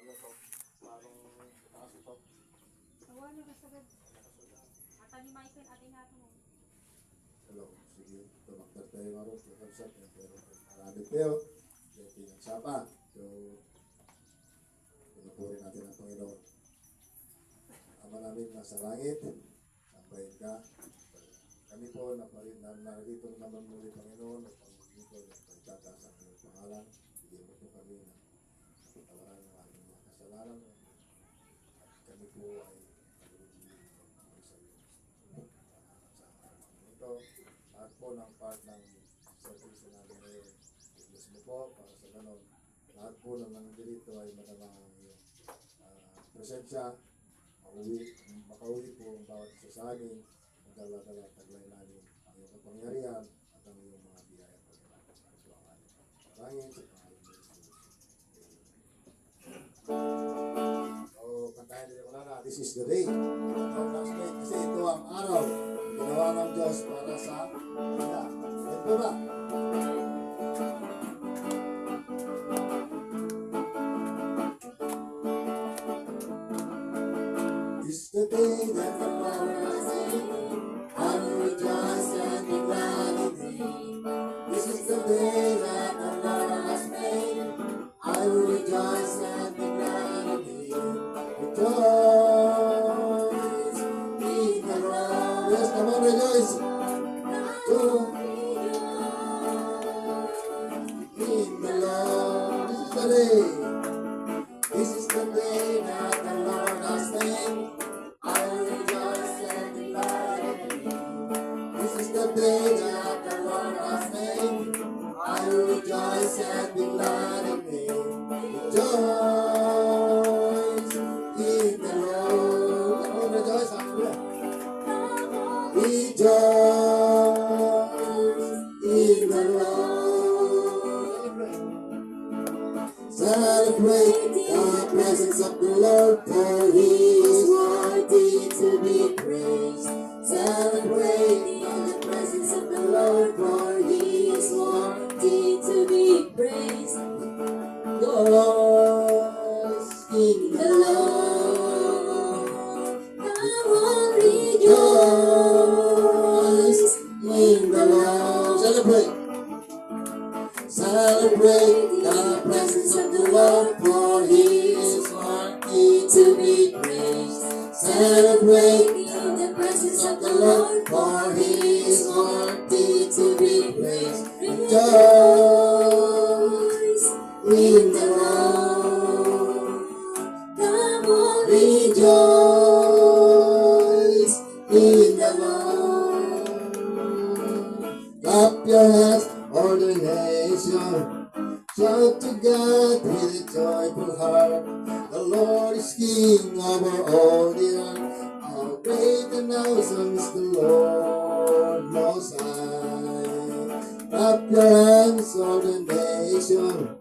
Ano to? Parang taas ito. Awa na kasagad. Ata ni Michael, ating nato mo. Hello, sige, tumaktar tayo nga rin, kakabsat, pero marami tayo, yung pinagsapa, so, pinupuri natin ang Panginoon. Ama namin nasa langit, sambahin ka, kami po narito naman muli Panginoon, upang maglingkod at pagtataas ang iyong pangalan, bigyan mo po kami ng patawaran ng aming mga kasalanan, at kami po ay nalulungin sa iyo. Ito, lahat po ng part ng service na namin ngayon. I-bless mo po para sa ganon. Lahat po ng nandito ay madama ang iyong presensya. Makauwi po ang bawat isa sa amin. Magdala-dala at taglay namin ang iyong kapangyarihan at ang iyong mga biyaya po. Ito ang ating pangangin sa pangalan ng Jesus. So, kantahin din ko na, this is the day. Kasi ito ang araw ginawa ng Diyos para sa kanya. Ito ba? This is the day that the Lord has made. I will rejoice and be glad in it. This is the day that the Lord has made. I will rejoice and be glad in it. Rejoice in the Lord. Yes, come on, rejoice. In the Lord. This is the day that the Lord has made. I will rejoice and be glad in it. This is the day that the Lord has made. I will rejoice and be glad in it. Rejoice in the Lord. Come on, rejoice. Rejoice in the Lord. Celebrate the presence of the Lord, for He is worthy to be praised. Celebrate the presence of the Lord, for He is worthy to be praised. Rejoice in the Lord. Come on, rejoice in the Lord. Celebrate. Celebrate the presence of the Lord, for He is worthy to be praised. Celebrate the presence of the Lord, for He is worthy to be praised. Rejoice in the Lord. Come on, rejoice in the Lord. Clap your hands, all the nation. Shout to God with a joyful heart. The Lord is King over all the earth. How great and awesome is the Lord Most High. Clap your hands, all the nation.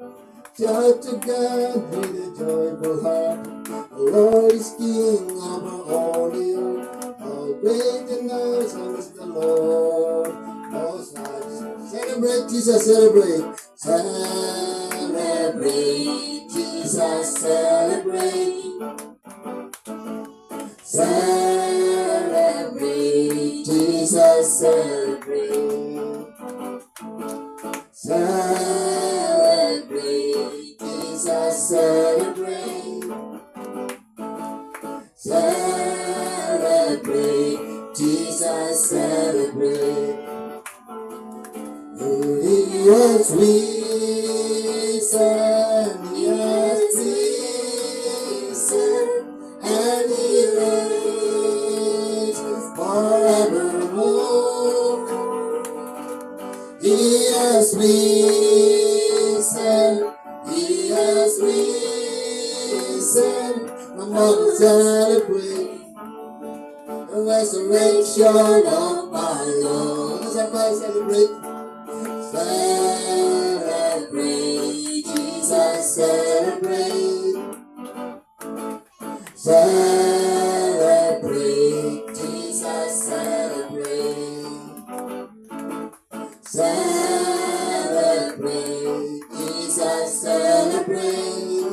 Shout to God with a joyful heart. The Lord is King over all the earth. How great and awesome is the Lord Most High. Celebrate Jesus, celebrate. Celebrate Jesus, celebrate. Celebrate Jesus, celebrate. Celebrate Jesus, celebrate. Celebrate Jesus, celebrate. He has risen, He has risen, and He reigns forevermore. He has risen, He has risen. Come on, celebrate the resurrection of my Lord. Let's everybody celebrate. Celebrate Jesus, celebrate. Celebrate Jesus, celebrate. Celebrate Jesus, celebrate.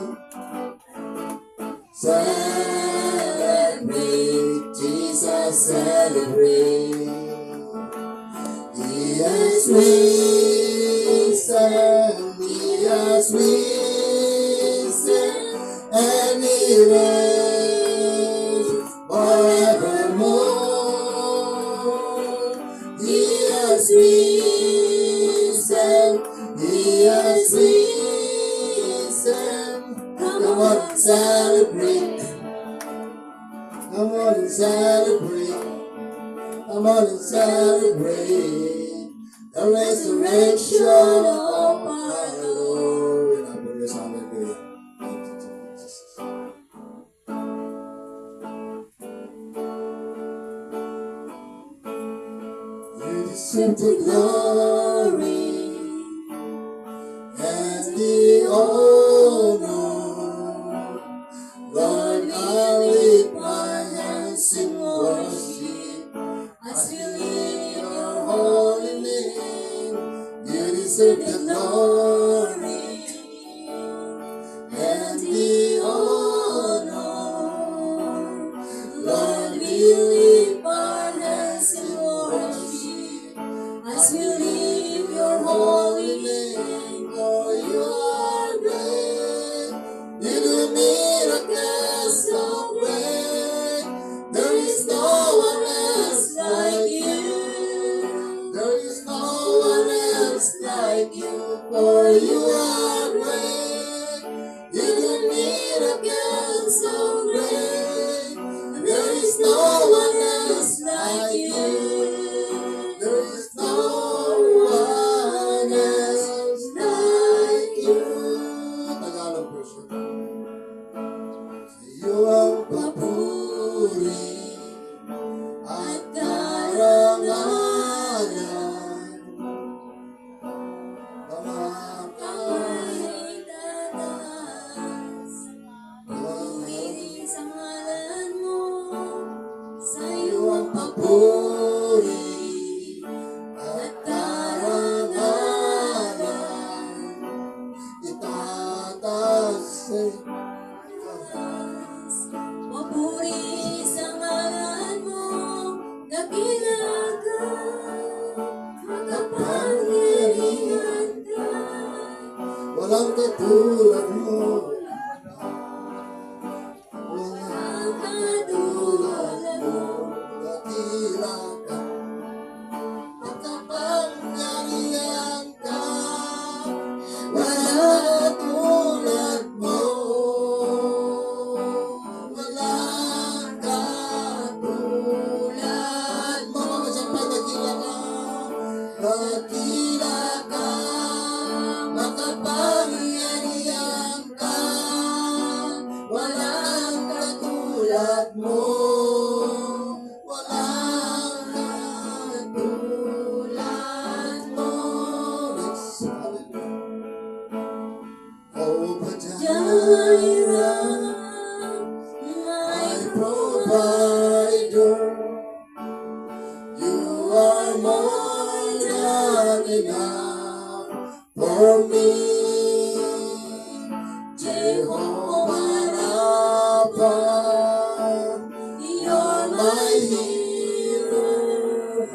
Celebrate, Jesus, celebrate. He has risen, He has risen, and He reigns forevermore. He has risen, He has risen. Come on, celebrate. Come on and celebrate. Come on and celebrate the resurrection of our Lord. And I put this hallelujah. Thank you, Jesus. You deserve the glory and the honor. Lord, I lift my hands in worship as we lift your holy name. You deserve the glory and the honor. Lord, we lift our hands in worship as we lift your holy name. For you are great. You do miracles so great. There is no one else like you. There is no one else like you. For you are great. You do miracles so great. There is no one else like you. There is no one else like you. Tagalog version. You ang papuri at karangalan. Ay tataas, purihin sa ngalan mo, sa You ang iyong papuri at karangalan. Itataas pagtaas. Papuri sa ngalan mo, dakila ka, makapangyarihan ka. walang katulad mo. Ang katulad mo, Dakila ka, makapangyarihan ka. Walang katulad mo. Walang katulad mo. Siyempre, dakila ka. Dakila ka, makapangyarihan ka. Walang katulad mo. Walang katulad mo. Next, hallelujah. Oh, Jireh, my my provider, you are more than enough for me. Jehovah Rapha, you're my healer.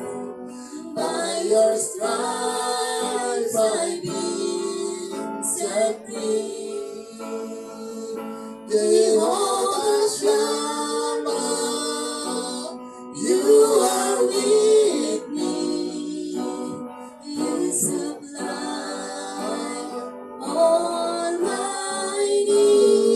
By your stripes I've been set free. Jehovah Shammah, you are with me. You supply all my needs.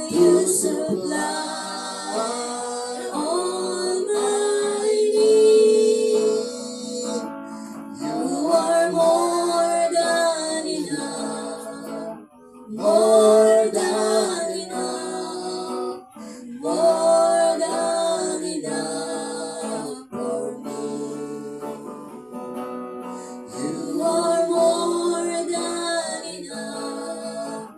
You supply all my needs. You are more than enough, more than enough, more than enough for me. You are more than enough,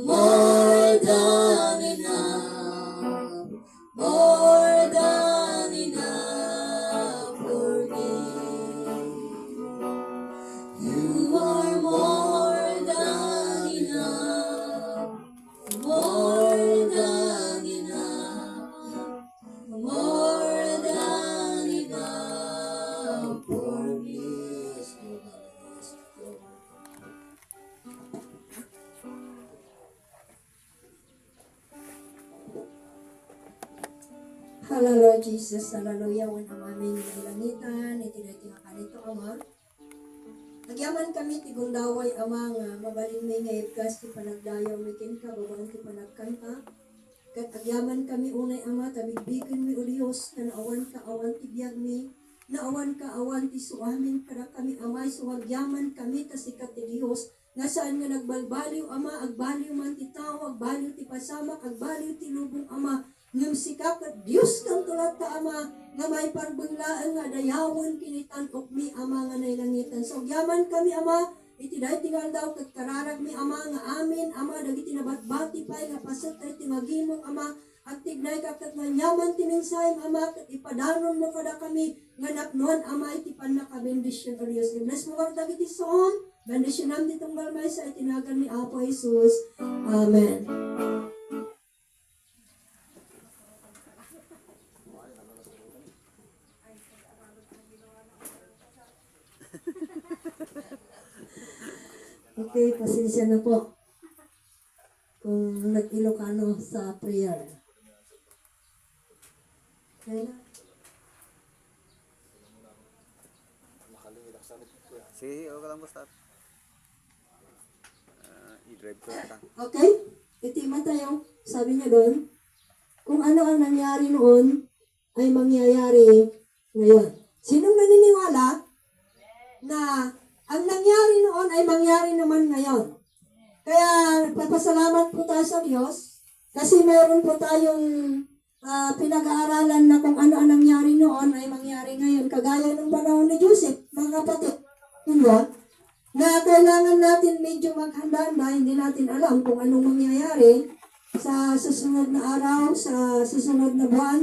more than enough, more than enough for me. You are more than enough, more than enough, more than enough for me. Yes, Lord. Yes, Lord. Hala Lord Jesus, hallelujah, wanang aming langitan, itinating ka nito, Ama. Nagyaman kami tigong daway, Ama, nga mabalin may ngayibgas, ti panagdayaw mikin ka, babang ti panagkanta. Kat agyaman kami unay, Ama, tabigbigan mi o Diyos, na naawan ka, awan ti biyag mi, naawan ka, awan ti suamin, kada kami, Amay, suwagyaman kami, tasikat ti Diyos, nga saan nga nagbalbaliw, Ama, agbaliw man ti tao, agbaliw ti pasamak, agbaliw ti lubong, Ama, ngam sikap at Diyos kang tulat ka, Ama, nga may parbanglaan nga dayawon kinitan ok mi, Ama, nga nailangitan. So, yaman kami, Ama, iti dahi tingal daw kat kararag mi, Ama, nga amin, Ama, dagiti nabatbati pa'y nga pasat ay timagimong, Ama, at tignay ka kat nga nyaman ti mensay, Ama, kat ipadanon mo kada kami, nga napnuan, Ama, iti panakabendisyon o Diyos. Bless mo kag dagiti soon, bendisyon nam ditong balmay sa itinagan ni Apo Jesus. Amen. Okay, pasensya na po kung nag-Ilocano sa prayer. Okay na? Sige, okay lang basta. I-drive ko na. Okay? Itima tayo. Sabi niya doon, kung ano ang nangyari noon ay mangyayari ngayon. Sinong naniniwala na ang nangyari noon ay mangyari naman ngayon? Kaya papasalamat po tayo sa Diyos kasi meron po tayong pinag-aaralan na kung ano ang nangyari noon ay mangyari ngayon. Kagaya ng panahon ni Joseph, mga kapatid. Diba? Na kailangan natin medyo maghanda na hindi natin alam kung anong mangyayari sa susunod na araw, sa susunod na buwan,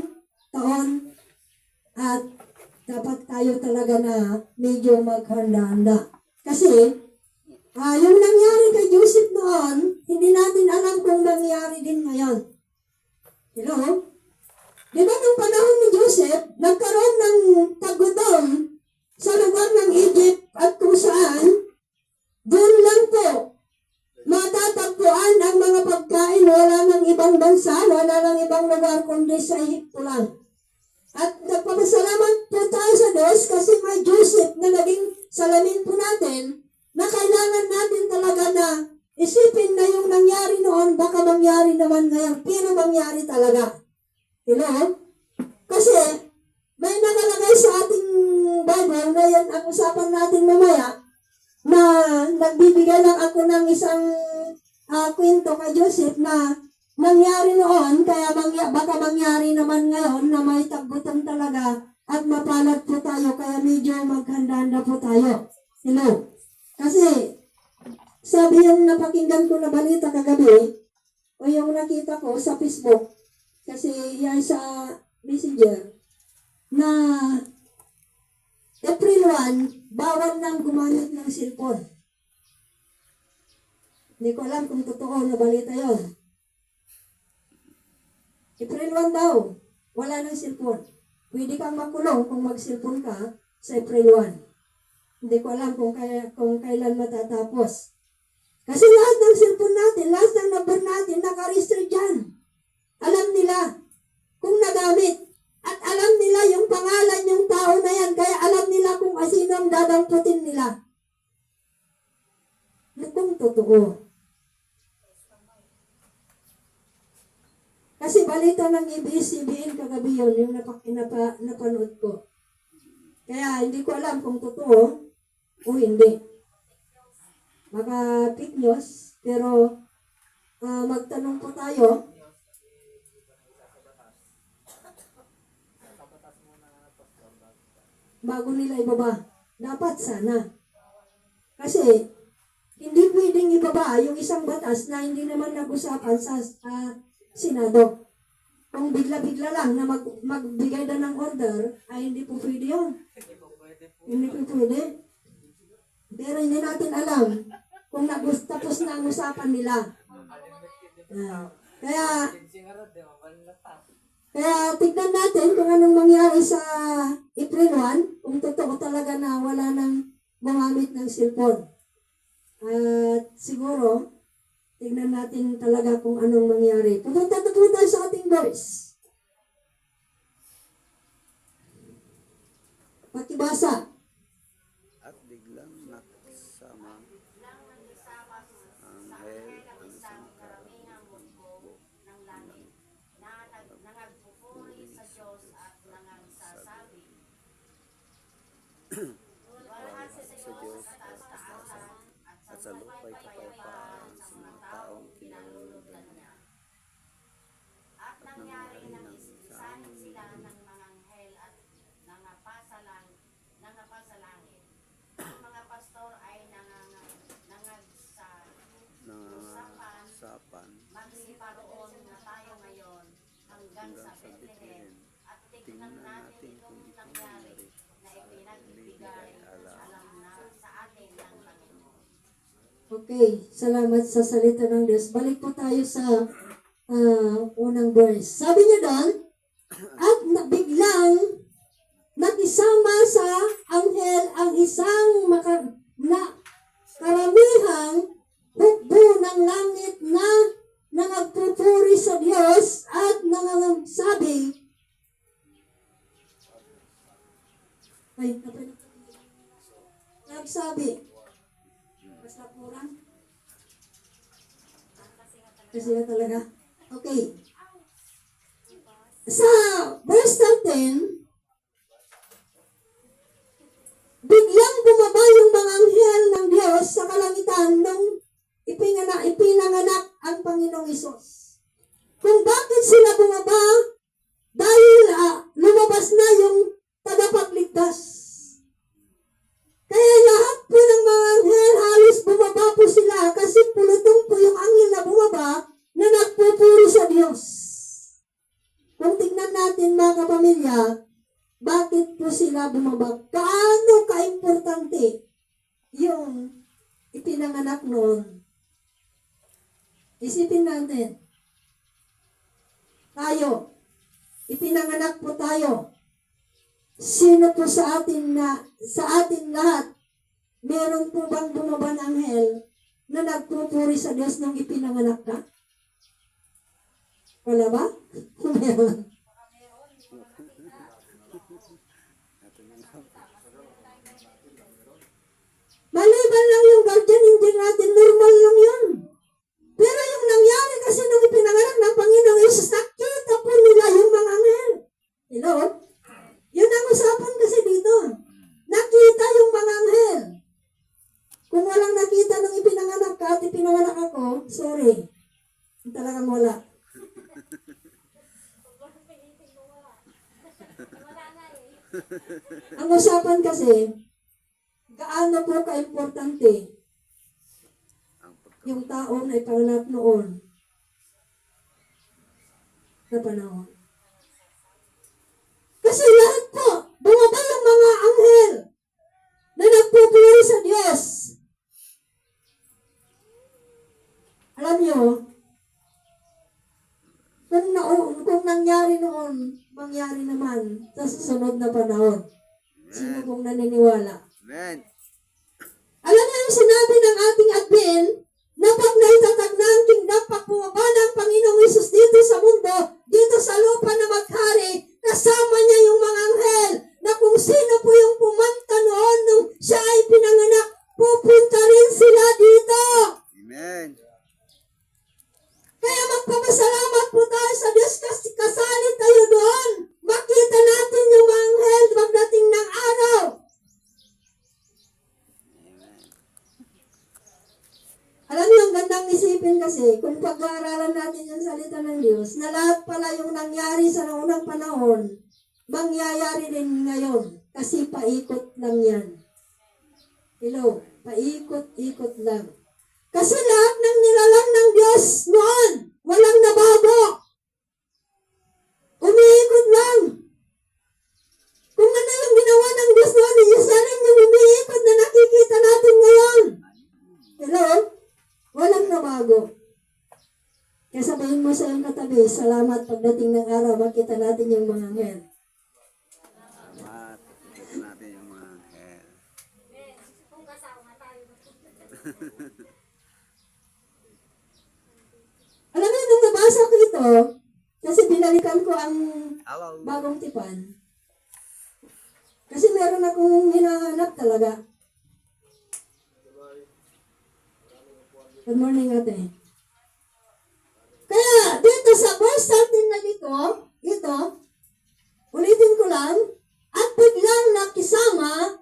taon, at dapat tayo talaga na medyo maghanda-handa. Kasi, yung nangyari kay Joseph noon, hindi natin alam kung nangyari din ngayon. Hello? Di ba nung panahon ni Joseph, nagkaroon ng tagudong sa lugar ng Egypt at kung saan, doon lang po matatagpuan ang mga pagkain, wala ng ibang bansa, wala ng ibang lugar kundi sa Egypto lang. At nagpapasalamat po tayo sa Diyos kasi may Joseph na naging salamin po natin na kailangan natin talaga na isipin na yung nangyari noon, baka mangyari naman ngayon, pero mangyari talaga. Hello? Kasi may nakalagay sa ating Bible, ngayon ang usapan natin mamaya, na nagbibigay lang ako ng isang kwento kay Joseph na nangyari noon, kaya baka mangyari naman ngayon na may taggutom talaga at mapalad po tayo, kaya medyo maghanda-handa po tayo. Hello? Kasi, sabi yung napakinggan ko na balita kagabi, o yung nakita ko sa Facebook, kasi yan sa Messenger, na April 1, bawal nang gumamit ng cellphone. Hindi ko alam kung totoo na balita yon. April 1 daw, wala nang cellphone. Pwede kang makulong kung mag-cellphone ka sa April 1. Hindi ko alam kung kailan matatapos. Kasi lahat ng cellphone natin, lahat ng number natin, naka-register dyan. Alam nila kung nagamit. At alam nila yung pangalan yung tao na yan. Kaya alam nila kung sino ang dadamputin nila. Kung totoo. Kasi balita ng ABS-CBN kagabi yun, yung napanood ko. Kaya hindi ko alam kung totoo o hindi. Baka fake news, pero magtanong po tayo. Bago nila ibaba. Dapat sana. Kasi, hindi pwedeng ibaba yung isang batas na hindi naman nag-usapan sa Senado. Kung bigla-bigla lang na magbigay na ng order, ay hindi po pwede yun. Hindi po pwede. Pero hindi natin alam kung tapos na ang usapan nila. Kaya tignan natin kung anong mangyari sa April 1, kung totoo talaga na wala nang gumamit ng cellphone. At siguro, tignan natin talaga kung anong mangyari. Pupunta na po tayo sa ating verse. Pakibasa. At biglang nagsama ang hell ang isang karamihang hukbo ng langit na nangagpupuri sa Diyos at nangagsasabi, walahan sa Diyos sa taas-taasan at sa lupa'y kapayapaan sa mga taong kinalulugdan niya. At nangyari nang isanin sila ng mga anghel at nangapasalangit. Ang mga pastor ay nangangasapan magsiparoon na tayo ngayon hanggang sa Bethlehem at tignan natin kung nangyari na ipinagbigay alam na sa atin ng Panginoon. Okay, salamat sa salita ng Diyos. Balik po tayo sa unang verse. Sabi niya doon, at biglang nakisama sa anghel ang isang karamihang hukbo ng langit na nangagpupuri sa Diyos at nangangsabi, nagsabi, basta kurang? Kasi na talaga. Okay. Sa verse 10, biglang bumaba yung mga anghel ng Diyos sa kalangitan nung ipinanganak ang Panginoong Hesus. Kung bakit sila bumaba? Dahil lumabas na yung tagapagligtas. Kaya lahat po ng mga anghel halos bumaba po sila kasi pulutong po yung anghel na bumaba na nagpupuri sa Diyos. Kung tignan natin mga kapamilya, bakit po sila bumaba? Kaano ka-importante yung ipinanganak noon? Isipin natin. Tayo, ipinanganak po tayo. Sino po sa atin lahat, meron po bang bumaba ng anghel na nagpupuri sa Diyos nung ipinanganak ka? Wala ba? Meron. Maliban lang yung guardian angel natin, normal lang yun. Pero yung nangyari kasi nung ipinanganak ng Panginoong Hesus, nakita po nila yung mga anghel. Hello? Yun ang usapan kasi dito. Nakita yung mga anghel. Kung walang nakita nung ipinanganak ka at ipinanganak ako, sorry. Talagang wala. Ang usapan kasi, gaano po ka-importante yung tao na ipanganak noon na panahon. Kasi lahat po, bumaba yung mga anghel na nagpupuri sa Diyos. Alam nyo, kung nangyari noon, mangyari naman sa susunod na panahon. Sino pong naniniwala? Amen. Alam niyo yung sinabi ng ating Advent na pag naitatag na ang kingdom, pag bumaba na ang Panginoong Hesus dito sa mundo, dito sa lupa na maghari, kasama niya yung mga anghel na kung sino po yung pumanta noon nung siya ay pinanganak, pupunta rin sila dito. Amen. Kaya magpapasalamat po tayo sa Diyos lahat pala yung nangyari sa naunang panahon, mangyayari rin ngayon. Kasi paikot lang yan. Hello? Paikot-ikot lang. Kasi lahat ng nilalang ng Diyos noon, walang nabago. Umiikot lang. Kung ano yung ginawa ng Diyos noon, isa rin yung umiikot na nakikita natin ngayon. Hello? Walang nabago. Kaya sabihin mo sa iyong katabi, salamat pagdating ng araw, makita natin yung mga ngel. Salamat. Ito natin yung mga hell. Alam mo, nung nabasa ko ito, kasi binalikan ko ang Hello. bagong tipan. Kasi meron akong hinahanap talaga. Good morning, ate. Kaya, dito sa verse 13 na ito, ulitin ko lang, at biglang nakisama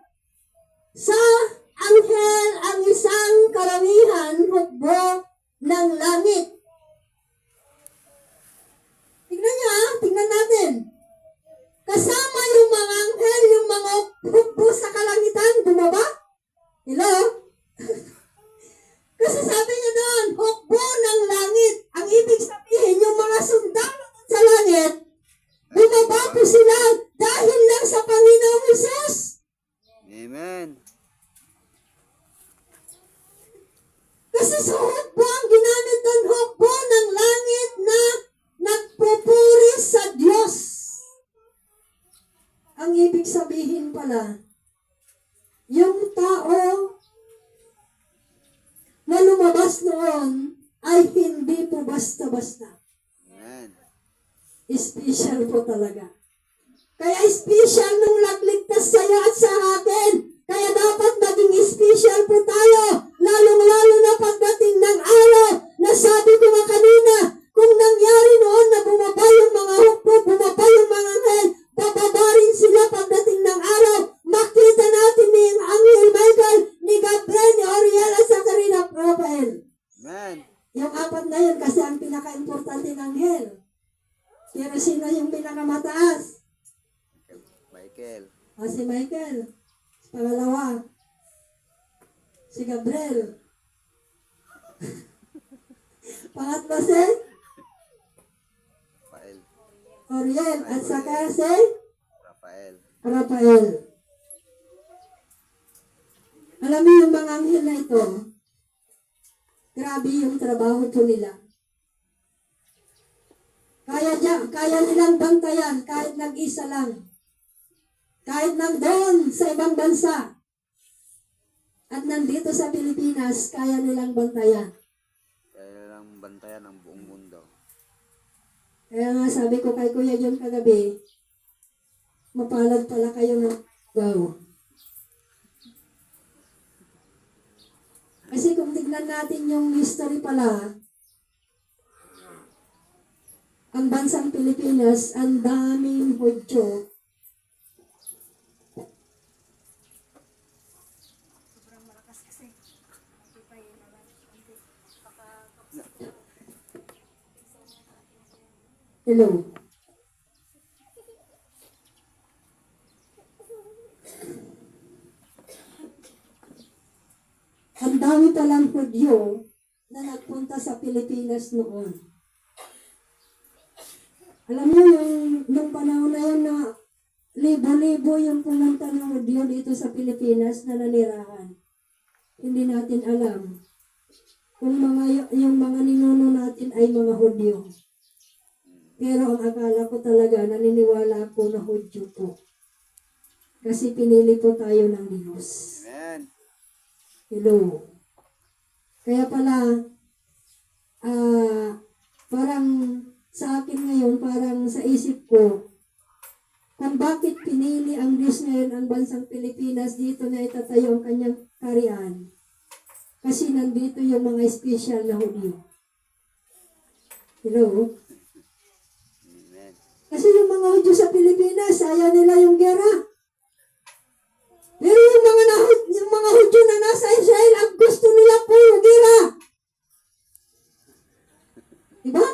sa anghel ang isang karamihan hukbo ng langit. Tignan niyo tignan natin. Kasama yung mga anghel, yung mga hukbo sa kalangitan, bumaba. Hello? Kasi sabi niya doon, hukbo ng langit. Ang ibig sabihin, yung mga sundalo sa langit, bumaba po sila dahil lang sa Panginoong Hesus. Amen. Kasi sa hukbo ang ginamit doon, hukbo ng langit na nagpupuri sa Diyos. Ang ibig sabihin pala, yung tao na lumabas noon ay hindi po basta-basta. Amen. Special po talaga. Kaya special nung nagligtas sa iyo at sa atin. Kaya dapat maging special po tayo. Lalong-lalo na pagdating ng araw na sabi ko nga kanina, kung nangyari noon na bumaba yung mga hukbo, bumaba yung mga anghel, bababa rin sila pagdating ng araw. Makita natin ni Angel Michael, ni Gabriel, ni Oriel, at sa Karina Rafael. Amen. Yung apat na yun kasi ang pinaka-importante ng anghel. Pero sino yung pinakamataas? Michael. O si Michael. Pangalawa, si Gabriel. Pangatlo si Rafael. Oriel. At saka si Rafael. Rafael. Alam mo yung mga anghel na ito, grabe yung trabaho po nila. Kaya nilang bantayan kahit nag-isa lang. Kahit nandoon sa ibang bansa. At nandito sa Pilipinas, kaya nilang bantayan. Kaya lang bantayan ang buong mundo. Kaya nga sabi ko kay Kuya John kagabi, mapalad pala kayo ng wow. Kasi kung tignan natin yung history pala, ang bansang Pilipinas, ang daming Hudyo. Hello. Ang dami palang Hudyo na nagpunta sa Pilipinas noon. Alam mo nung panahon na yun na libo-libo yung pumunta ng Hudyo dito sa Pilipinas na nanirahan. Hindi natin alam kung yung mga ninuno natin ay mga Hudyo. Pero ang akala ko talaga, naniniwala po na Hudyo po. Kasi pinili po tayo ng Diyos. Amen. Hello. Kaya pala, parang sa akin ngayon, parang sa isip ko, kung bakit pinili ang Diyos ngayon ang bansang Pilipinas dito na itatayo ang kanyang karian. Kasi nandito yung mga special na Hudyo. Hello? Amen. Kasi yung mga Hudyo sa Pilipinas, ayaw nila yung gera. Pero yung mga Hudyo na nasa Israel, ang gusto nila po yung gera. Diba?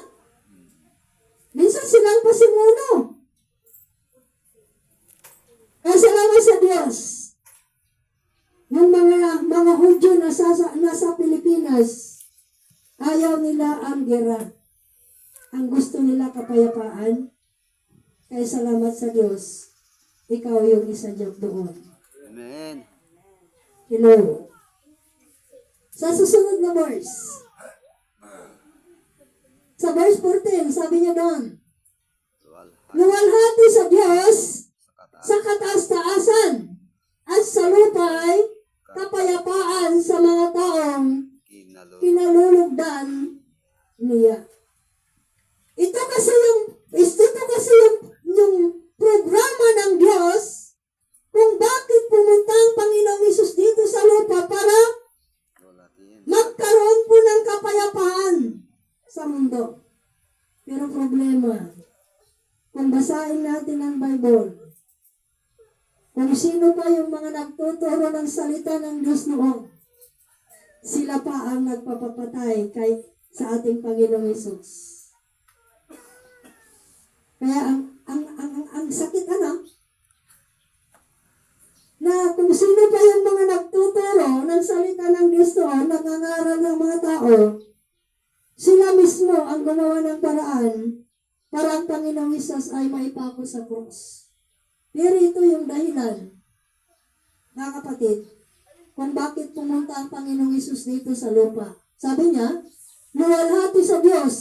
Diyos. Yung mga Hudyo nasa Pilipinas, ayaw nila ang gera. Ang gusto nila kapayapaan. Kaya salamat sa Diyos. Ikaw yung isa dyan doon. Amen. Hello. Sa susunod na verse. Sa verse 14, sabi niya doon, luwalhati sa Diyos sa kataas-taasan at sa lupa'y kapayapaan sa mga taong kinalulugdan niya. Ito kasi yung programa ng Diyos kung bakit pumunta ang Panginoong Hesus dito sa lupa para magkaroon po ng kapayapaan sa mundo. Pero problema, kung basahin natin ang Bible, kung sino pa yung mga nagtuturo ng salita ng Diyos noon, sila pa ang nagpapapatay sa ating Panginoong Hesus. Kaya ang sakit na kung sino pa yung mga nagtuturo ng salita ng Diyos noon, nangangaral ng mga tao, sila mismo ang gumawa ng paraan para ang Panginoong Hesus ay maipako sa krus. Pero ito yung dahilan, mga kapatid, kung bakit pumunta ang Panginoong Hesus dito sa lupa. Sabi niya, luwalhati sa Diyos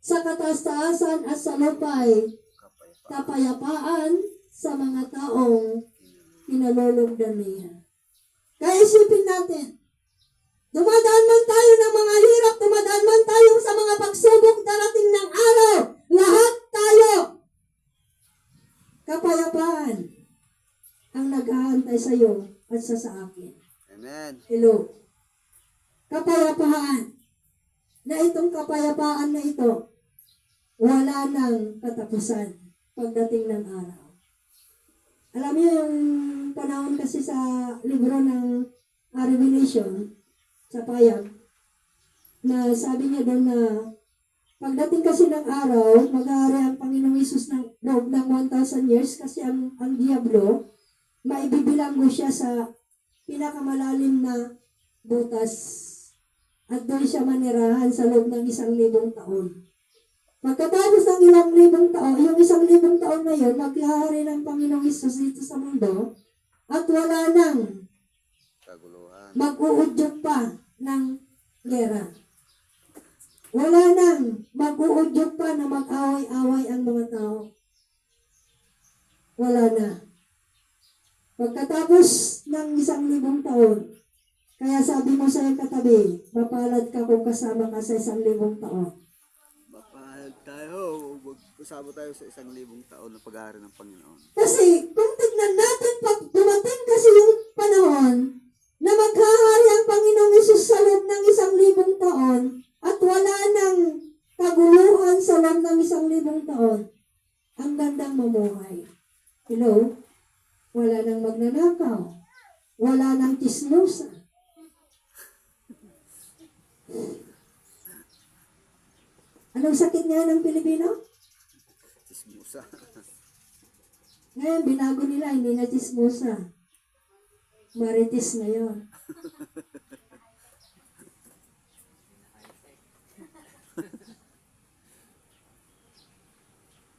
sa kataas-taasan at sa lupa'y kapayapaan sa mga taong kinalulugdan niya. Kaya isipin natin, dumadaan man tayo ng mga hirap, dumadaan man tayo sa mga pagsubok darating ng araw, lahat tayo, kapayapaan ang nag-aantay sa iyo at sa akin. Amen. Hello. Kapayapaan. Na itong kapayapaan na ito, wala nang katapusan pagdating ng araw. Alam niyo yung panahon kasi sa libro ng Revelation, sa payag, na sabi niya doon na pagdating kasi ng araw, mag-aari ang Panginoong Hesus ng loob ng 1,000 years kasi ang Diablo, maibibilanggo siya sa pinakamalalim na butas at doon siya manirahan sa loob ng 1,000 taon. Pagkatapos ng 1,000 taon, yung 1,000 taon na yun, maghahari ng Panginoong Hesus dito sa mundo at wala nang Kaguluhan. mag-uudyok pa ng gera. Wala nang mag-uudyok pa na mag-away-away ang mga tao. Wala na. Pagkatapos ng 1,000 taon, kaya sabi mo sa iyong katabi, mapalad ka kung kasama ka sa 1,000 taon. Mapahal tayo. Kasama tayo sa 1,000 taon na pag-aari ng Panginoon. Kasi kung tignan natin, pag dumating kasi yung panahon na maghahari ang Panginoong Hesus sa loob ng 1,000 taon at wala nang kaguluhan sa loob ng 1,000 taon, ang gandang mamuhay. Hello? Wala nang magnanakaw. Wala nang chismosa. Anong sakit nga ng Pilipino? Chismosa. Ngayon, binago nila, hindi na chismosa. Marites na yun.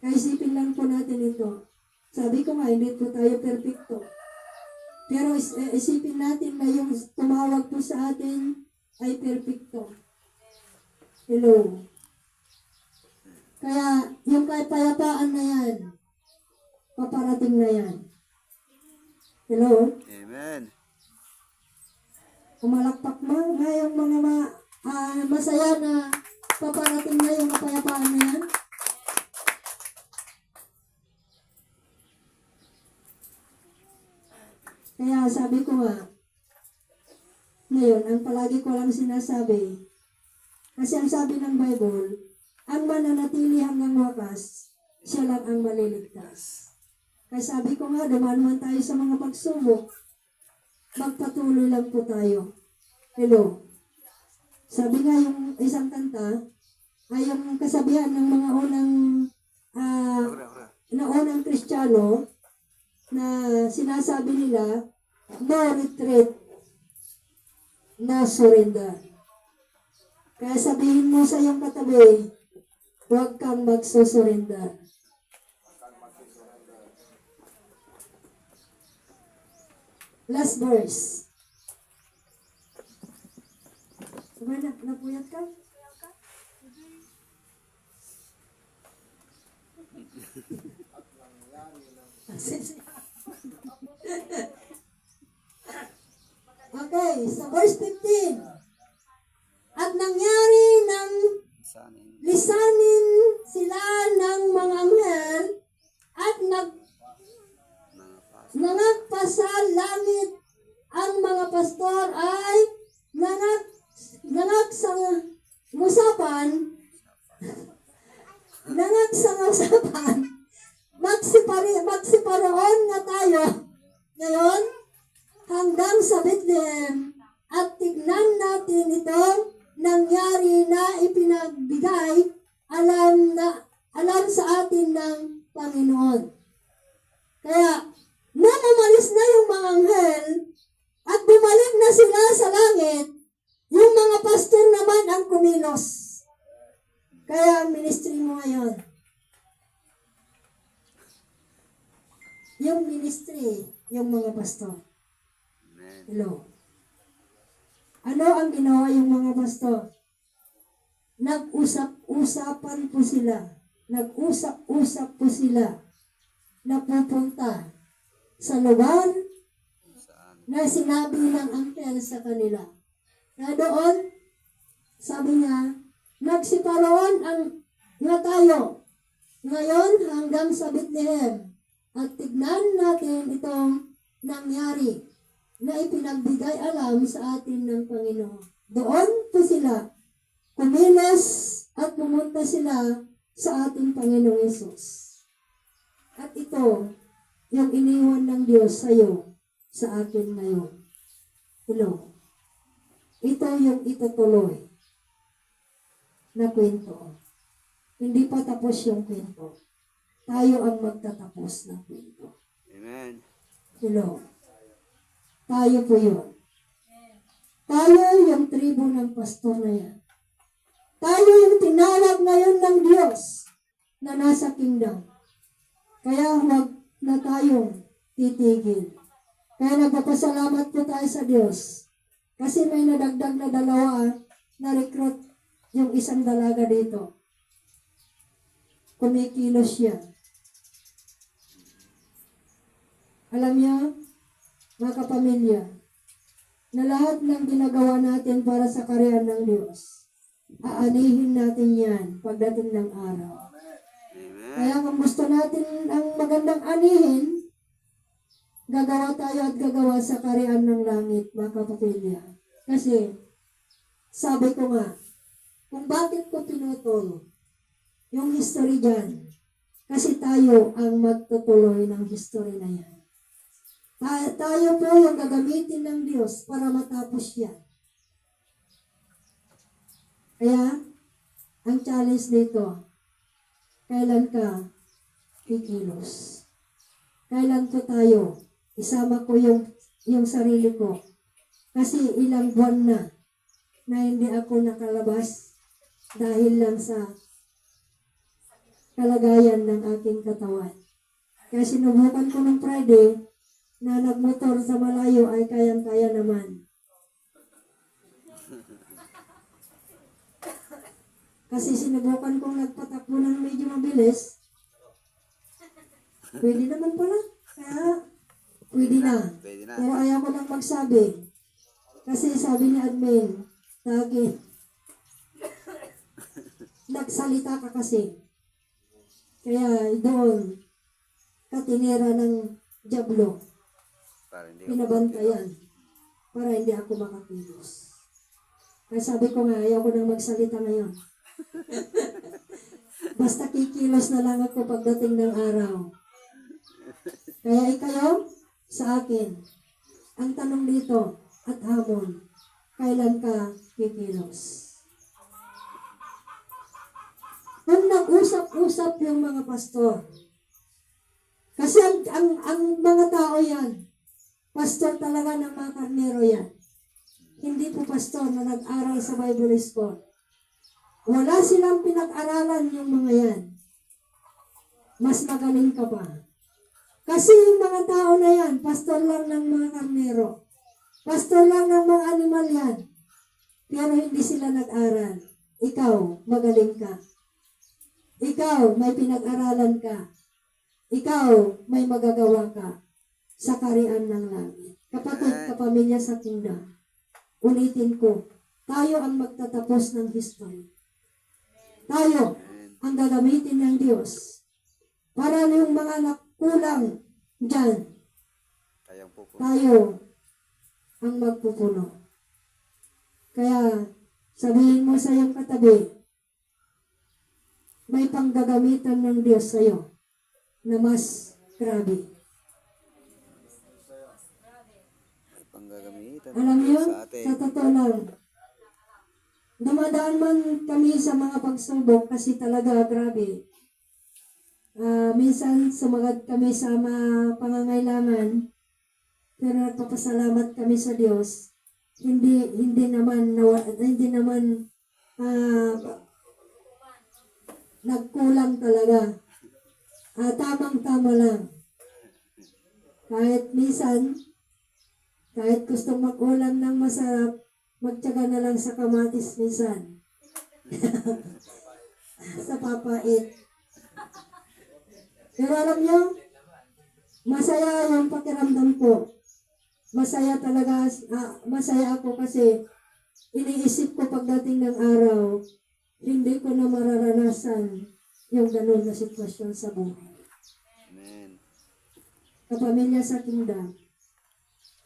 Kaya isipin lang po natin ito. Sabi ko nga, hindi po tayo perfecto. Pero isipin natin na yung tumawag po sa atin ay perfecto. Hello. Kaya yung kapayapaan na yan, paparating na yan. Hello? Amen. Kumalakpak mo nga yung mga masaya na paparating na yung kapayapaan na yan. Kaya sabi ko nga, ngayon, ang palagi ko lang sinasabi, kasi ang sabi ng Bible, ang mananatili hanggang wakas, siya lang ang maliligtas. Kaya sabi ko nga, dumaan man tayo sa mga pagsubok, magpatuloy lang po tayo. Hello. Sabi nga yung isang kanta, ay yung kasabihan ng mga unang Kristiyano, na sinasabi nila, no retreat, no surrender. Kaya sabihin mo sa iyong katabi, huwag kang magsusurrender. Last verse. Sabay na, napuyat ka? Okay, sa verse 15. At nangyari ng Sana yun. lisanin sila ng mga anghel at Mga pas. nangagpa sa langit. Ang mga pastor ay nangagsangusapan magsiparoon nga tayo ngayon hanggang sa Bethlehem at tignan natin itong nangyari na ipinagbigay alam sa atin ng Panginoon. Kaya, nung umalis na yung mga anghel at bumalik na sila sa langit, yung mga pastor naman ang kumilos. Kaya ang ministry mo ngayon, yung ministry, yung mga pastor. Amen. Hello. Ano ang ginawa yung mga pastor? Nag-usap-usapan po sila. Nag-usap-usap po sila na pupunta sa lugar Saan? na sinabi ng angkel sa kanila. Na doon, sabi niya, nagsiparoon nga tayo ngayon hanggang sa Bethlehem at tignan natin itong nangyari na ipinagbigay alam sa atin ng Panginoon. Doon po sila kumilos at pumunta sila sa ating Panginoong Yesus. At ito, yung iniwan ng Diyos sa iyo, sa akin ngayon. Hello. Ito yung itutuloy na kwento. Hindi pa tapos yung kwento. Tayo ang magtatapos ng kwento. Amen. Hello. Tayo po yun. Tayo yung tribo ng pastor na yan. Tayo yung tinawag ngayon ng Diyos na nasa kingdom. Kaya huwag na tayong titigil. Kaya nagpapasalamat po tayo sa Diyos. Kasi may nadagdag na dalawa na recruit yung isang dalaga dito. Kumikilos siya. Alam niyo, mga kapamilya, na lahat ng ginagawa natin para sa karyan ng Diyos, aanihin natin yan pagdating ng araw. Amen. Kaya kung gusto natin ang magandang anihin, gagawa tayo at gagawa sa karyan ng langit, mga kapamilya. Kasi, sabi ko nga, kung bakit ko pinutol yung history dyan, kasi tayo ang magtutuloy ng history na yan. Tayo po yung gagamitin ng Diyos para matapos yan. Kaya, ang challenge dito, kailan ka kikilos? Kailan ko tayo? Isama ko yung sarili ko. Kasi ilang buwan na hindi ako nakalabas dahil lang sa kalagayan ng aking katawan. Kaya sinubukan ko ng Friday na nagmotor sa malayo ay kayang-kaya naman. Kasi sinubukan kong nagpatakbo ng medyo mabilis. Pwede naman pala. Kaya pwede na. Pwede na. Pero ayaw ko nang magsabi. Kasi sabi ni admin, tagi, nagsalita ka kasi. Kaya doon, katinira ng Diablo, Para hindi pinabantayan para hindi ako makakilos. Kaya sabi ko nga, ayaw ko nang magsalita ngayon. Basta kikilos na lang ako pagdating ng araw. Kaya ikayo, sa akin, ang tanong dito at hamon, kailan ka kikilos? Kung nag-usap-usap yung mga pastor, Kasi ang mga tao yan, pastor talaga ng mga karnero yan. Hindi po pastor na nag-aral sa Bible School. Wala silang pinag-aralan yung mga yan. Mas magaling ka pa. Kasi yung mga tao na yan, pastor lang ng mga karnero. Pastor lang ng mga animal yan. Pero hindi sila nag-aral. Ikaw, magaling ka. Ikaw, may pinag-aralan ka. Ikaw, may magagawa ka sa karian ng langit. Kapatid, kapamilya sa kingdom. Ulitin ko, tayo ang magtatapos ng history. Tayo ang gagamitin ng Diyos para yung mga nakulang dyan, Tayang pupuno. tayo ang magpupuno. Kaya, sabihin mo sa iyong katabi, may panggagamitan ng Diyos sa iyo na mas grabe. May panggagamitan Alam niyo, sa atin. sa totoo lang, dumadaan man kami sa mga pagsubok kasi talaga grabe. Minsan sumagat kami sa mga pangangailangan, pero nagpapasalamat kami sa Diyos. Hindi naman nagkulang talaga. Tamang-tama lang. Kahit minsan, kahit gustong mag-ulam ng masarap, magtiyaga na lang sa kamatis minsan. Sa papait. Pero alam niyo, masaya yung pakiramdam ko. Masaya talaga, masaya ako kasi iniisip ko pagdating ng araw, hindi ko na mararanasan yung ganun na sitwasyon sa buhay. Amen. Kapamilya sa kingdom.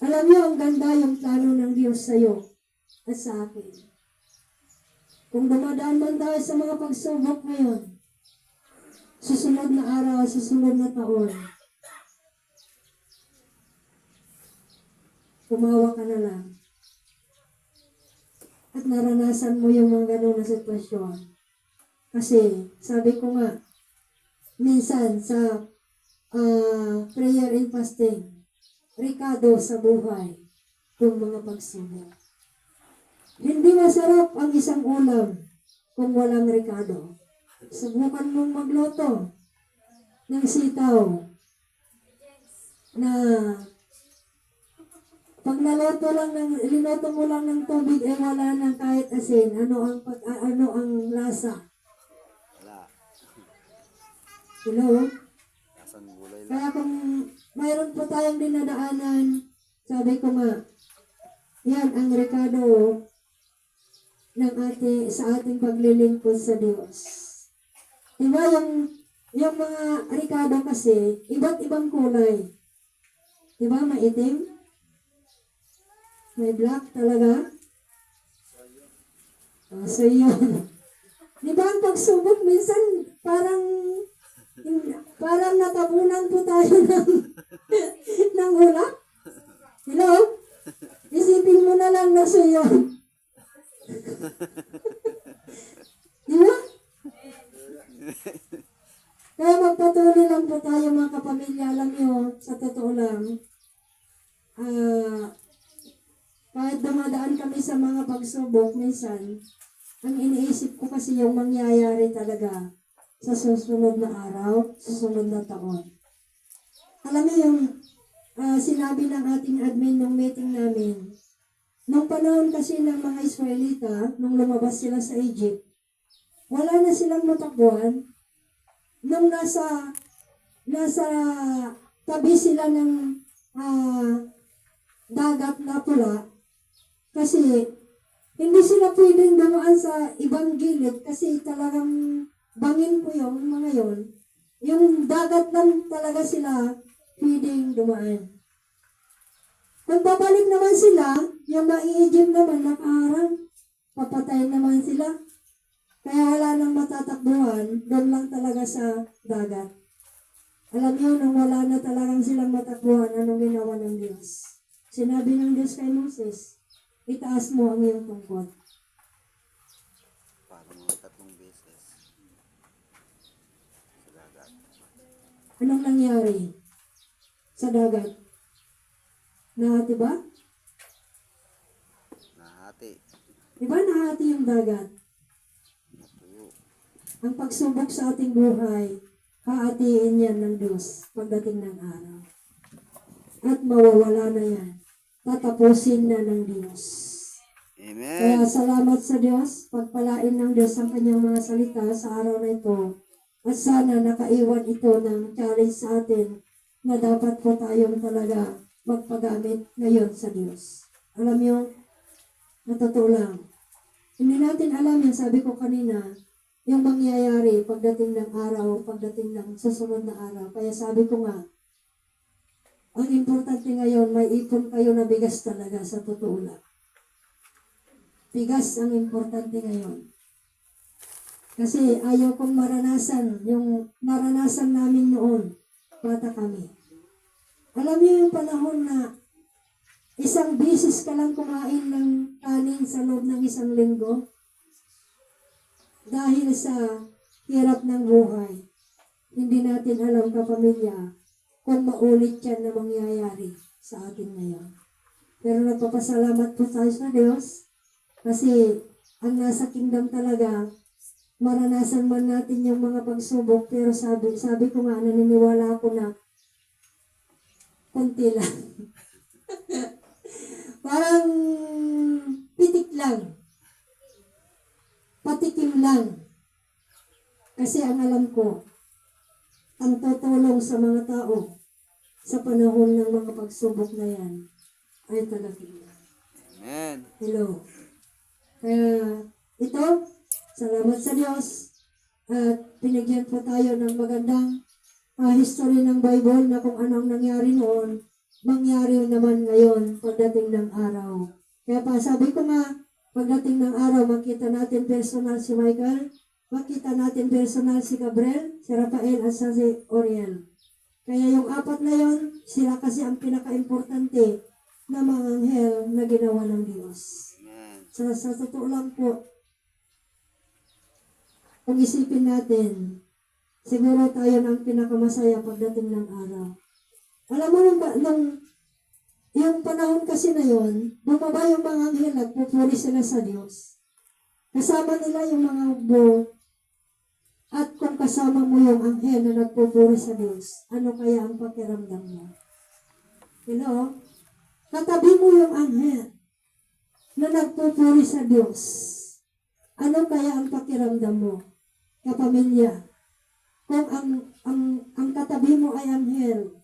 Alam niyo, ang ganda yung plano ng Diyos sa iyo at sa akin. Kung dumadaan man tayo sa mga pagsubok ngayon, susunod na araw, susunod na taon, tumawa ka na lang. At naranasan mo yung mga ganun na sitwasyon. Kasi, sabi ko nga, minsan sa prayer and fasting, Ricardo sa buhay, yung mga pagsubok. Hindi masarap ang isang ulam kung walang Ricardo. Subukan mong magluto ng sitaw na pag linuto mo lang ng tubig ay wala nang kahit asin. Ano ang lasa? Wala. Hello? Lasang gulay lang. Kaya kung mayroon po tayong dinadaanan, sabi ko nga, yan ang rekado sa ating paglilingkod sa Diyos. Diba yung mga rekado kasi, iba't ibang kulay. Diba maitim? May black talaga? So yun. Diba ang pagsubok minsan parang natabunan po tayo ng ulap? Hello? Isipin mo na lang na so yun. Diba? Kaya magpatuloy lang po tayo mga kapamilya. Alam nyo, sa totoo lang, kahit dumadaan kami sa mga pagsubok, minsan, ang iniisip ko kasi yung mangyayari talaga sa susunod na araw, susunod na taon. Alam niyo yung sinabi ng ating admin nung meeting namin, nung panahon kasi ng mga Israelita, nung lumabas sila sa Egypt, wala na silang matakbuhan. Nung nasa tabi sila ng dagat na pula, kasi hindi sila pwedeng dumaan sa ibang gilid kasi talagang bangin po yung mga yon. Yung dagat lang talaga sila pwedeng dumaan. Kung babalik naman sila, yung mai-Egypt naman nakaharang, papatayin naman sila. Kaya wala nang matatakbuhan, doon lang talaga sa dagat. Alam niyo, nung wala na talagang silang matakbuhan, anong ginawa ng Diyos? Sinabi ng Diyos kay Moses, itaas mo ang iyong tungkod. Para mga 3 beses. Sa dagat. Anong nangyari? sa dagat? Nahati ba? Nahati. Di ba nahati yung dagat? Natuyo. Ang pagsubok sa ating buhay, hahatiin yan ng Diyos pagdating ng araw. At mawawala na yan. Tatapusin na ng Diyos. Kaya Amen. salamat sa Diyos, pagpalain ng Diyos ang kanyang mga salita sa araw na ito. At sana nakaiwan ito ng challenge sa atin na dapat po tayong talaga magpagamit ngayon sa Diyos. Alam niyo, na totoo lang. Hindi natin alam yan, sabi ko kanina, yung mangyayari pagdating ng araw, pagdating ng susunod na araw. Kaya sabi ko nga, ang importante ngayon, may ipon kayo na bigas talaga sa totoo lang. Bigas ang importante ngayon. Kasi ayaw kong maranasan yung naranasan namin noon, bata kami. Alam niyo yung panahon na isang bisis ka lang kumain ng kanin sa loob ng isang linggo? Dahil sa hirap ng buhay, hindi natin alam kapamilya kung maulit yan na mangyayari sa atin ngayon. Pero nagpapasalamat po tayo sa Diyos kasi ang nasa kingdom talaga, maranasan man natin yung mga pagsubok, pero sabi ko nga, naniniwala ako na konti lang. Parang pitik lang. Patikim lang. Kasi ang alam ko, ang tutulong sa mga tao sa panahon ng mga pagsubok na yan ay talagang. Amen. Hello. Kaya ito, salamat sa Diyos at binigyan po tayo ng magandang history ng Bible na kung ano ang nangyari noon, mangyari naman ngayon pagdating ng araw. Kaya pa sabi ko nga, pagdating ng araw, makita natin personal si Michael, makita natin personal si Gabriel, si Rafael at si Oriel. Kaya yung apat na yon, sila kasi ang pinaka-importante na mga anghel na ginawa ng Diyos. Amen. Sa totoo lang po, kung isipin natin, siguro tayo ang pinakamasaya pagdating ng araw. Alam mo yung panahon kasi na yon, bumaba yung mga anghel, nagpupuri sila sa Diyos. Kasama nila yung mga hukbo, at kung kasama mo yung anghel na nagpupuri sa Diyos, ano kaya ang pakiramdam mo? Hello? Katabi mo yung anghel na nagpupuri sa Diyos. Ano kaya ang pakiramdam mo? Kapamilya, kung ang katabi mo ay anghel,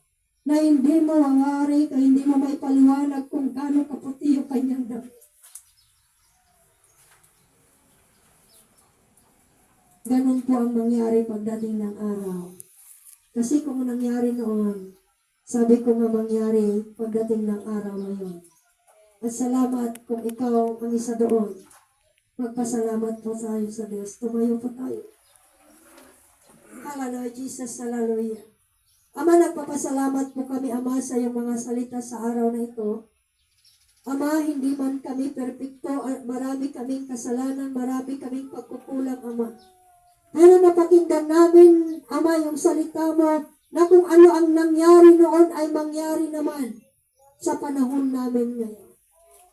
na hindi mo mawari, kung hindi mo maipaliwanag kung gaano kaputi yung kanyang damit. Ganon po ang mangyari pagdating ng araw. Kasi kung nangyari noon, sabi ko nga mangyari pagdating ng araw na yun. At salamat kung ikaw ang isa doon. Magpasalamat po tayo sa Diyos. Tumayo po tayo. Hallelujah, Jesus, hallelujah. Ama, nagpapasalamat po kami, Ama, sa iyong mga salita sa araw na ito. Ama, hindi man kami perpekto, marami kaming kasalanan, marami kaming pagkukulang, Ama. Pero napakinggan namin, Ama, yung salita mo, na kung ano ang nangyari noon ay mangyari naman sa panahon namin ngayon.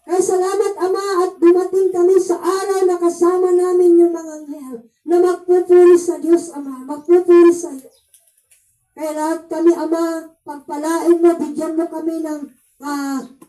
Kaya salamat, Ama, at dumating kami sa araw na kasama namin yung mga anghel na magpupuri sa Diyos, Ama, magpupuri sa iyo. Kaya lahat kami, Ama, pagpalain mo, bigyan mo kami ng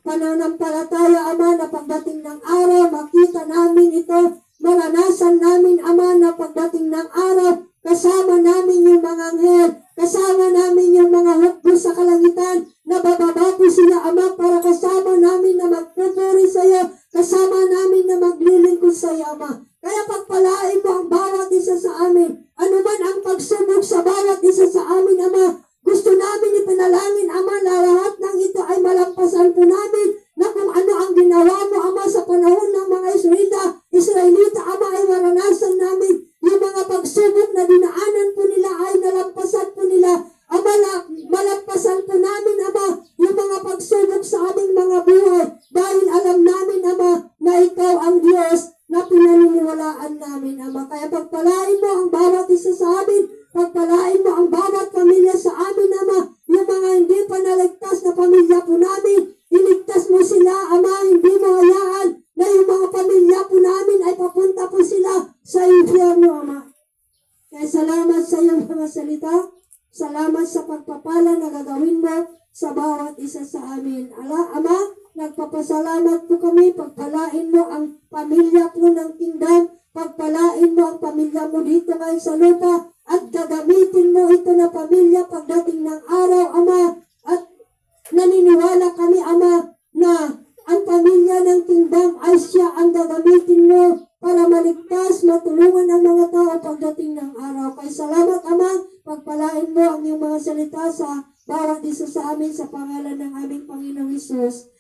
pananampalataya, Ama, na pagdating ng araw, makita namin ito, maranasan namin, Ama, na pagdating ng araw, kasama namin yung mga anghel, kasama namin yung mga hukbo sa kalangitan, na bababati sila, Ama, para kasama namin na magpupuri sa iyo, kasama namin na maglilingkod sa iyo, Ama. Kaya pagpalain mo ang bawat isa sa amin, ano man ang pagsubok sa bawat isa sa amin, Ama, gusto namin ipinalangin, Ama, na lahat ng ito ay malampasan po namin, na kung ano ang ginawa mo, Ama, sa panahon ng mga Israelita, Ama, ay maranasan namin yung mga pagsubok na dinaanan po nila ay nalampasan po nila. Ama, malampasan po namin, Ama, yung mga pagsubok sa aming mga buhay dahil alam namin, Ama, na ikaw ang Diyos na pinaniniwalaan namin, Ama. Kaya pagpalain mo ang bawat isa sa amin, pagpalain mo ang bawat pamilya sa salamat sa pagpapala na gagawin mo sa bawat isa sa amin. Ama, nagpapasalamat po kami, pagpalain mo ang pamilya po ng kingdom, pagpalain mo ang pamilya mo dito ngayon sa lupa, at gagamitin mo ito na pamilya pagdating ng araw, Ama. At naniniwala kami, Ama, na ang pamilya ng kingdom ay siya ang gagamitin mo para maligtas, matulungan ang mga tao pagdating ng araw. Kaya salamat, Ama, pagpalain mo ang iyong mga salita sa bawat isa sa amin sa pangalan ng aming Panginoong Hesus.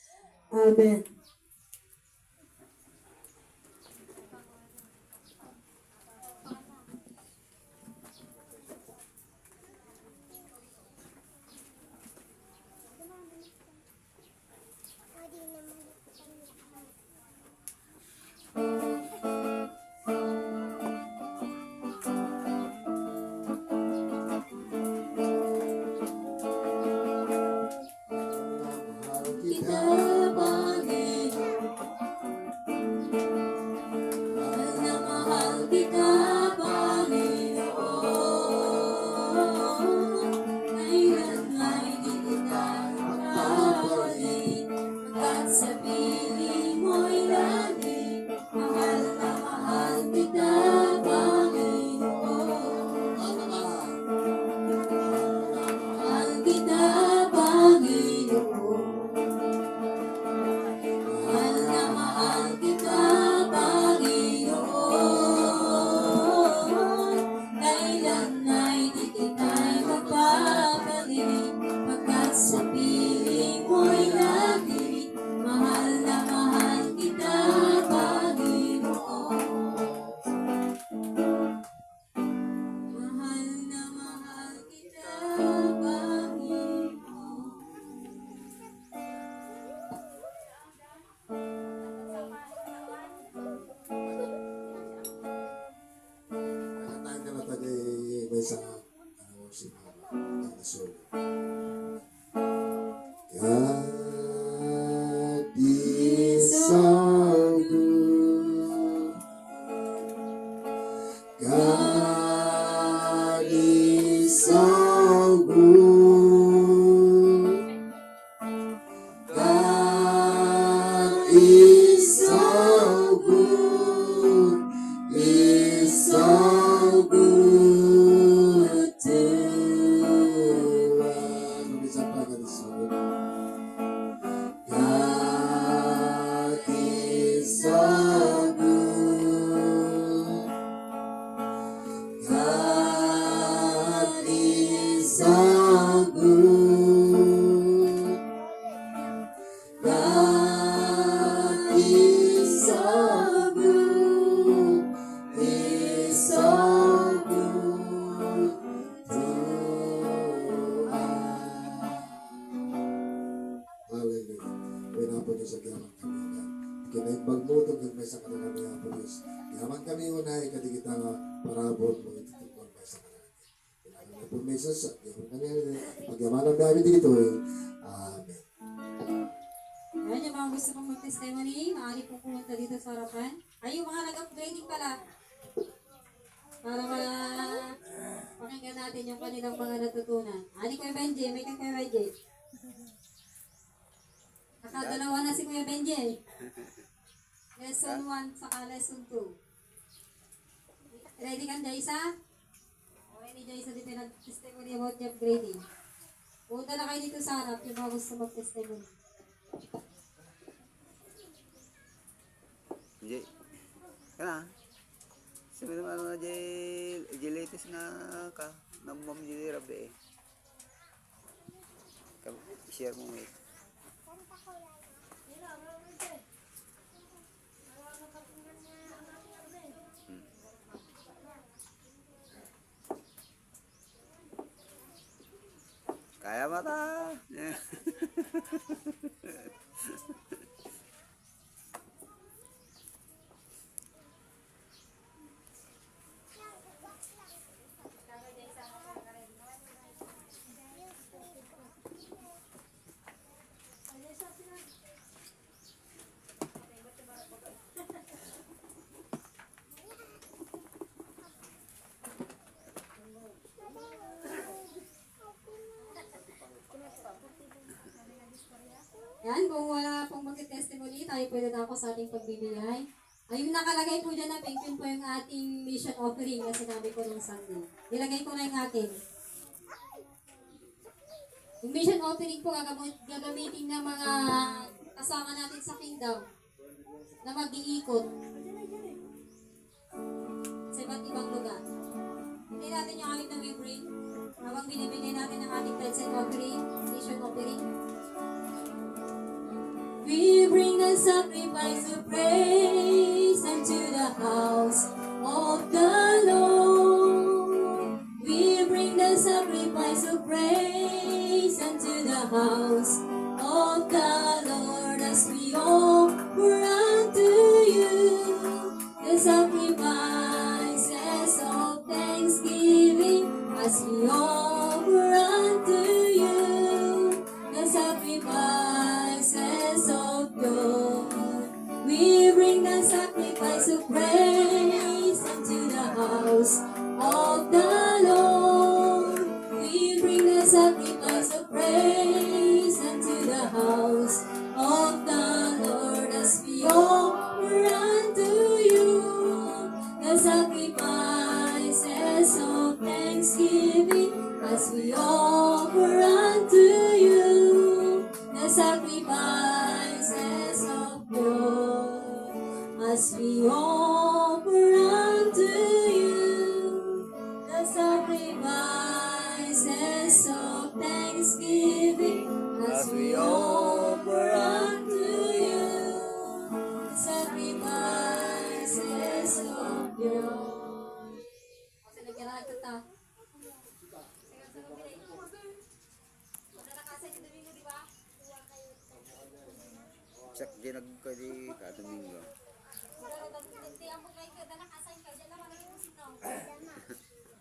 Amen. Kita sa worship ng soul. God is so good. God is so good. God is so good. Is so good to us. Bisa pakai di sini. God is so good. God is so good. God is so good. Is so good to us. Hallelujah. Pinapo niyo sa gaman kami na. Kinaimbag mo itong gagmay sa kanila niya po Diyos. Gaman kami unay kadigita nga parabot mo itutukon pa sa kanila. Kailangan na po may sasak. Gaman kami pagyamanan namin dito eh. Amen. Ayan yung mga gusto kong mag-testimony, maaari po pumunta dito sa harapan. Ay, yung mga nag-upgrading pala. Para pakinggan natin yung kanilang mga natutunan. Ani Kuya Benji, may kang Kuya Benji. Nakadalawa na si Kuya Benji. Lesson 1 saka lesson 2. Ready kang Jaisa? Okay ni Jaisa dito nag-testimony about the upgrading. Punta na kayo dito sa harap yung mga gusto mag-testimony. Jay, kana? Sabi naman ano na Jay, latest na ka, namam Jay Rabi eh. Share mo mate. Kaya mata. Yan, kung wala pong magte-testimony, tayo pwede na ako sa ating pagbibigay. Ayun, nakalagay po dyan na pink, yun po yung ating mission offering na sinabi ko nung Sunday. Nilagay ko na yung akin. Yung mission offering po, gagamitin ng mga kasama natin sa kingdom na mag-iikot sa iba't ibang lugar. Hindi natin yung aming na-bring habang binibigay natin ang ating tithes and offering, mission offering. We bring the sacrifice of praise unto the house of the Lord. We bring the sacrifice of praise unto the house of the Lord as we offer unto you the sacrifices of thanksgiving as we offer unto you the sacrifices of joy. We bring the sacrifice of praise unto the house of the Lord. We bring the sacrifice of praise unto the house of the Lord as we offer unto you the sacrifices of thanksgiving as we offer unto you the sacrifices of joy as we offer unto you the sacrifices of thanksgiving as we offer unto you the sacrifices of joy. Sak din nagkadi ka Domingo.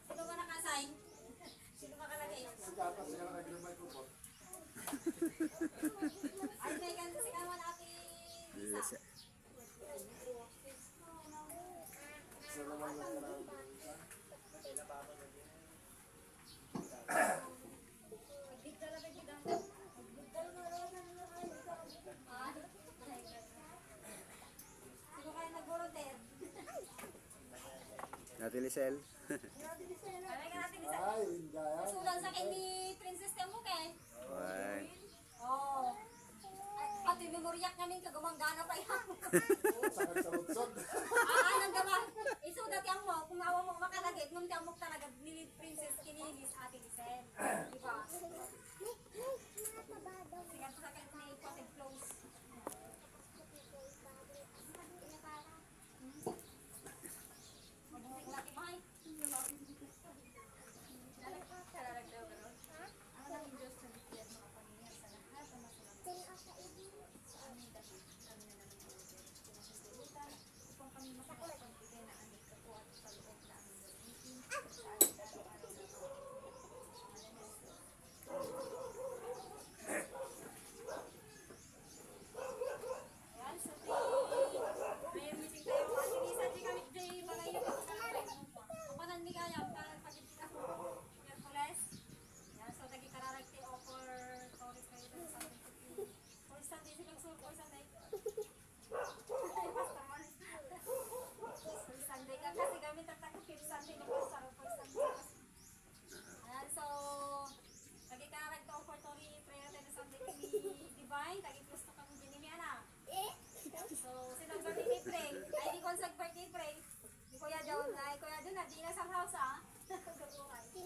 Sino ba nakasign? Sino ba kalagay? Ay, may ganito si Kawan Ate Lisa. Sino kayo nag-volunteer? Ate Lisel. Kalagay ka natin isa. Sulan sa akin ni Princess Temuke. Ay. Oo. At yung memoryak namin kagumanggana pa yan. Nang gaba. Isudat yan mo. Kung awa mo makalagit, nung tiyan mo talaga ni Princess Kinilis Ate Lisel. Diba? Sige, sa akin ni Potted Close. Mabuting laki bahay. Ayan, so may meeting tayo. Ate Lisa, di kami di bagay yung kapanan ni kaya pagkakit ka Miyerkules. Yan, so tagi kararagti offer sorry kayo dun sa ating cookie. For Sunday silang sur for Sunday. For Sunday ka kasi kami tatak fifth Sunday na pasar for Sunday. Ayan, so tagi kararagti offer sorry prayer tayo sa Sunday ni Divine. Tagi gusto kang dinimiana. So, sinong birthday pray? Ay, di kong birthday pray. Di Kuya John, ay Kuya John, di na sa house, ha? Di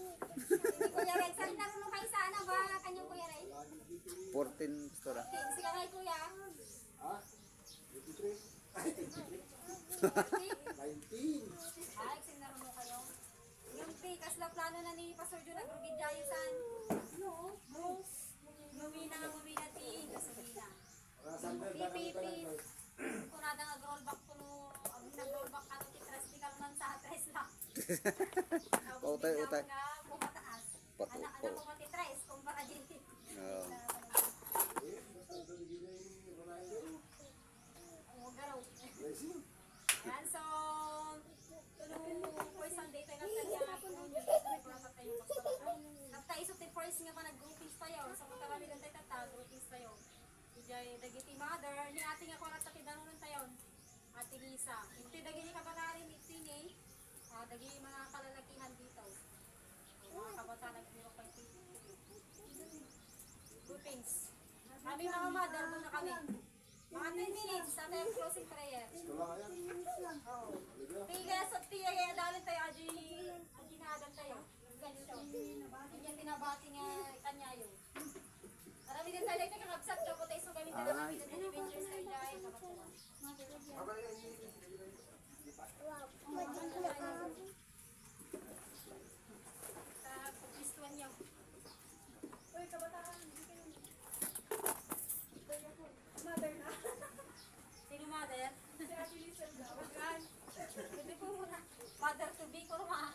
Kuya Red, saan narunong kayo sa ano ba? Kanyang Kuya Red? 14 pastora. Sige kay Kuya. Ay, sinarunong kayo. Yung tikas na plano na ni Pastor John, nagrugidyayo saan? Mumina ti, gasolina. Pipi. Kung nada nag-roll back ko no, nag-roll back ka no, titras di ka naman sa tres lang. Utay. Pumataas. Anak ko matitras, kung baka din. Oo. Garaw. Yan, so, tulong for Sunday tayo nagtagya. Nagtaisot yung first nga pa nag-groupings tayo. So, matarami lang tayo groupings tayo. Jay, dagiti mother, ni ating ako na takidanon tayon. Ate Lisa. Iti dagiti kabatarin iti ni. Dagi mga kalalakihan dito. Mga kabataan nagbiro pa iti. Groupings. Kami mga mother, doon na kami. Mga 10 minutes, sa tayo closing prayer. Oo. Tigas at tiya, kaya dalit tayo, aji naadan tayo. Ganito. Hindi tinabati nga kanya yun. Marami din tayo kakabsat, kapot tayo so kami tayo kami din adventures tayo dahil kapatuan. Sa pagpistuan niyo. Uy, kabataan, hindi kayo. Mother na. Sino mother? Si Ate Lisa daw. Pwede po muna. Mother to be, kurma.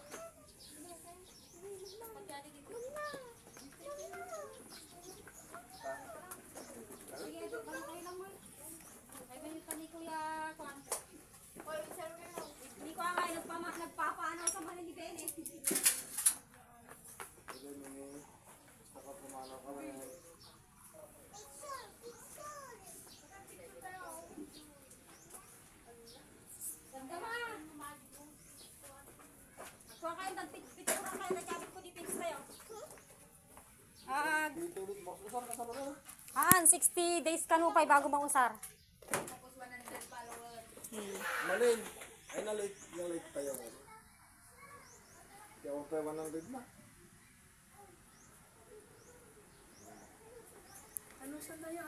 Pagkali dito. Sige, balik kayo lang mo. Ay, ganyan pa ni Kuya Kwan. Oy, sir, ni Kuya nga, nagpapaano sa mga ni Bene. Ganda ma. Kuha kayo, nagpicturan kayo, nagkabit ko di pics kayo. 60 days kanupay bago mangusar. Tapos 100 followers. Malin. Ay, na-late tayo. Kaya ako pa 100 na. Ano sa tayo